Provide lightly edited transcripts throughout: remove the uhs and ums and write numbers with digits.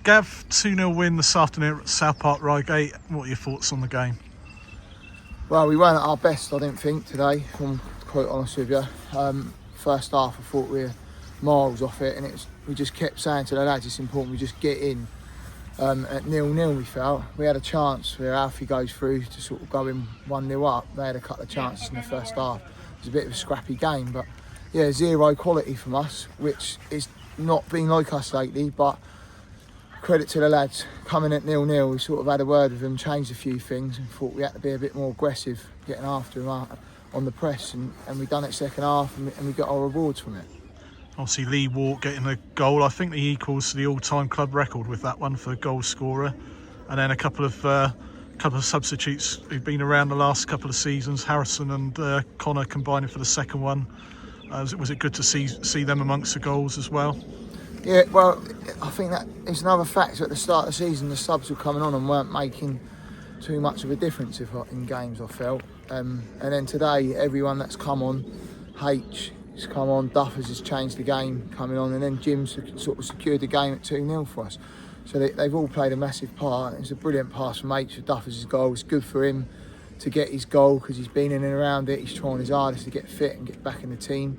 Gav, 2-0 win this afternoon at South Park Reigate. What are your thoughts on the game? Well, we weren't at our best, I didn't think, today, if I'm quite honest with you. First half, I thought we were miles off it, and we just kept saying to the lads, it's important we just get in. At 0-0, we felt. We had a chance where Alfie goes through to sort of go in 1-0 up. They had a couple of chances in the first half. It was a bit of a scrappy game, but yeah, zero quality from us, which is not been like us lately, but credit to the lads. Coming at 0-0, we sort of had a word with them, changed a few things, and thought we had to be a bit more aggressive, getting after them on the press, and we done it second half, and we got our rewards from it. Obviously, Lee Wart getting the goal. I think he equals the all-time club record with that one for goal scorer. And then a couple of substitutes who've been around the last couple of seasons. Harrison and Connor combining for the second one. Was it good to see them amongst the goals as well? Yeah, well, I think that is another factor. At the start of the season, the subs were coming on and weren't making too much of a difference in games, I felt. And then today, everyone that's come on, H has come on, Duffers has changed the game coming on, and then Jim's sort of secured the game at 2-0 for us. So they've all played a massive part. It's a brilliant pass from H for Duffers' goal. It's good for him to get his goal because he's been in and around it. He's trying his hardest to get fit and get back in the team.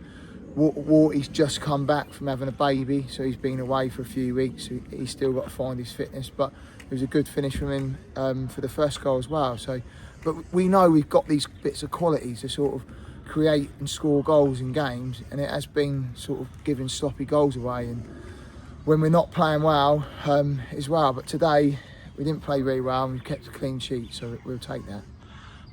Warty's just come back from having a baby, so he's been away for a few weeks. So he's still got to find his fitness, but it was a good finish from him for the first goal as well. So, but we know we've got these bits of quality to sort of create and score goals in games, and it has been sort of giving sloppy goals away, and when we're not playing well as well. But today we didn't play very well, and we kept a clean sheet, so we'll take that.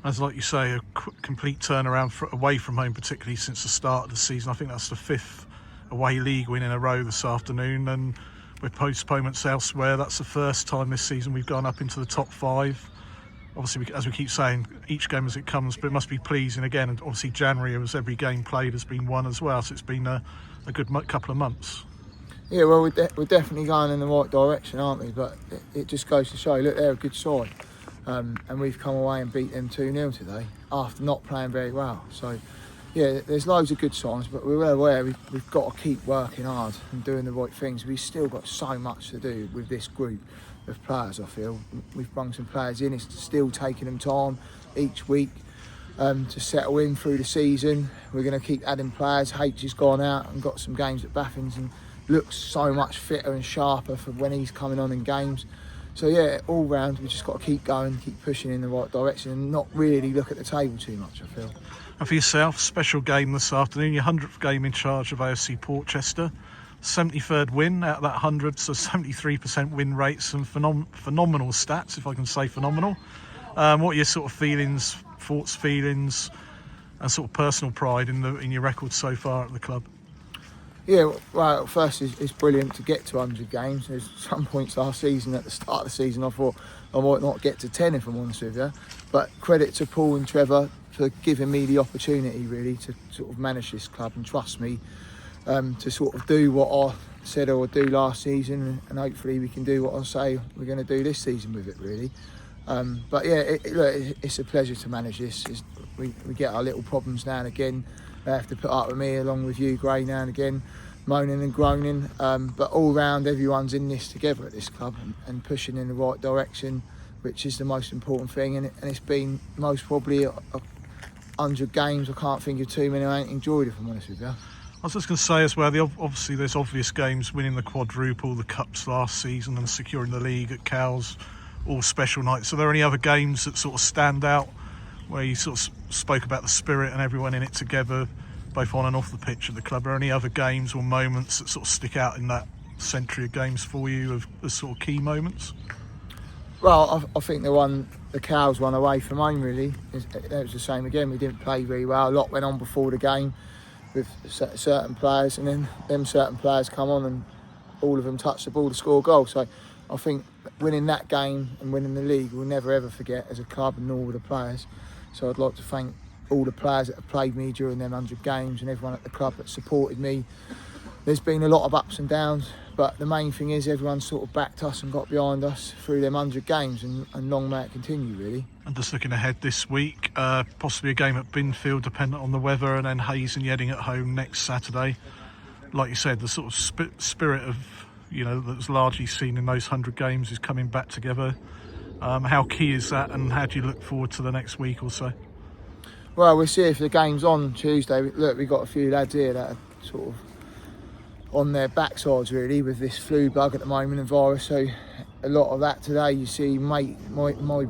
As like you say, a complete turnaround away from home, particularly since the start of the season. I think that's the 5th away league win in a row this afternoon, and with postponements elsewhere, that's the first time this season we've gone up into the top 5. Obviously, as we keep saying, each game as it comes, but it must be pleasing again. And obviously, January, as every game played, has been won as well. So it's been a good couple of months. Yeah, well, we're definitely going in the right direction, aren't we? But it just goes to show, look, they're a good side. And we've come away and beat them 2-0 today after not playing very well. So, yeah, there's loads of good signs, but we're well aware we've got to keep working hard and doing the right things. We've still got so much to do with this group of players, I feel. We've brought some players in, it's still taking them time each week to settle in through the season. We're going to keep adding players. H has gone out and got some games at Baffins and looks so much fitter and sharper for when he's coming on in games. So yeah, all round we just got to keep going, keep pushing in the right direction and not really look at the table too much, I feel. And for yourself, special game this afternoon, your 100th game in charge of AFC Portchester. 73rd win out of that 100, so 73% win rate, some phenomenal stats, if I can say phenomenal. What are your sort of thoughts, feelings, and sort of personal pride in your record so far at the club? Yeah, well, first it's brilliant to get to 100 games. There's some points last season, at the start of the season, I thought I might not get to 10 if I'm honest with you. But credit to Paul and Trevor for giving me the opportunity really to sort of manage this club and trust me to sort of do what I said I would do last season, and hopefully we can do what I say we're going to do this season with it really. But yeah, it's a pleasure to manage this. We get our little problems now and again. They have to put up with me along with you, Gray, now and again, moaning and groaning. But all round, everyone's in this together at this club and pushing in the right direction, which is the most important thing. And it's been most probably 100 games. I can't think of too many I ain't enjoyed, if I'm honest with you. I was just going to say as well, obviously there's obvious games, winning the quadruple, the cups last season and securing the league at Cowes, all special nights. Are there any other games that sort of stand out where you sort of spoke about the spirit and everyone in it together, both on and off the pitch at the club? Are there any other games or moments that sort of stick out in that century of games for you as sort of key moments? Well, I think the Cows won away from home really. It was the same again. We didn't play very well. A lot went on before the game with certain players, and then them certain players come on and all of them touch the ball to score a goal. So I think winning that game and winning the league we'll never ever forget as a club, and nor will the players. So I'd like to thank all the players that have played me during them 100 games and everyone at the club that supported me. There's been a lot of ups and downs, but the main thing is everyone sort of backed us and got behind us through them 100 games, and long may it continue really. And just looking ahead this week, possibly a game at Binfield dependent on the weather, and then Hayes and Yedding at home next Saturday. Like you said, the sort of spirit of that's largely seen in those 100 games is coming back together. How key is that, and how do you look forward to the next week or so? Well, we'll see if the game's on Tuesday. Look, we've got a few lads here that are sort of on their backsides really with this flu bug at the moment and virus. So a lot of that today you see might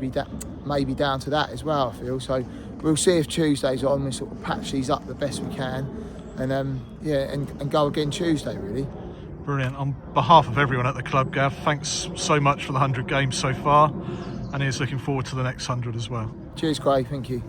be down to that as well, I feel. So we'll see if Tuesday's on. We sort of patch these up the best we can, and and go again Tuesday really. Brilliant. On behalf of everyone at the club, Gav, thanks so much for the 100 games so far, and here's looking forward to the next 100 as well. Cheers, Craig. Thank you.